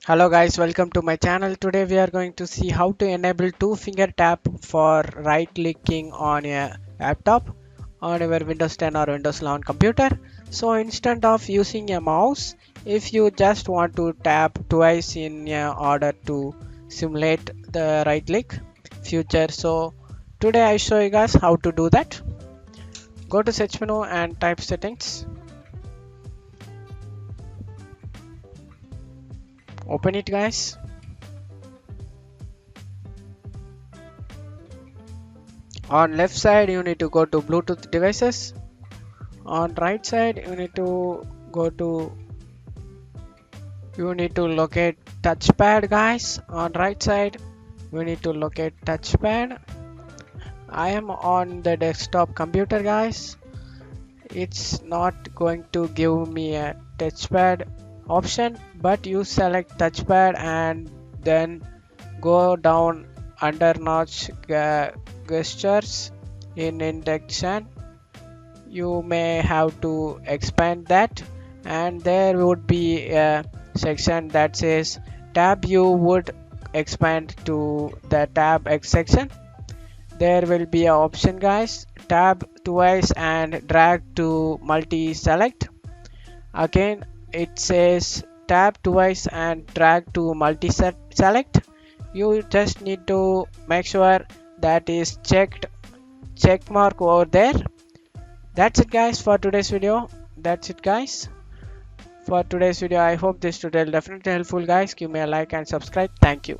Hello guys, welcome to my channel. Today we are going to see how to enable two finger tap for right clicking on a laptop on your Windows 10 or Windows 11 computer. So instead of using a mouse, if you just want to tap twice in order to simulate the right click feature. So today I show you guys how to do that. Go to search menu and type settings. Open it guys. On left side you need to go to Bluetooth devices. On right side you need to locate touchpad guys. On right side you need to locate touchpad. I am on the desktop computer guys. It's not going to give me a touchpad option, but you select touchpad and then go down under notch gestures in index. You may have to expand that, and there would be a section that says tab. You would expand to the tab X section. There will be an option guys, tab twice and drag to multi select. Again it says tab twice and drag to multi select. You just need to make sure that is check mark over there. That's it guys for today's video. That's it guys for today's video. I hope this tutorial definitely helpful guys. Give me a like and subscribe. Thank you.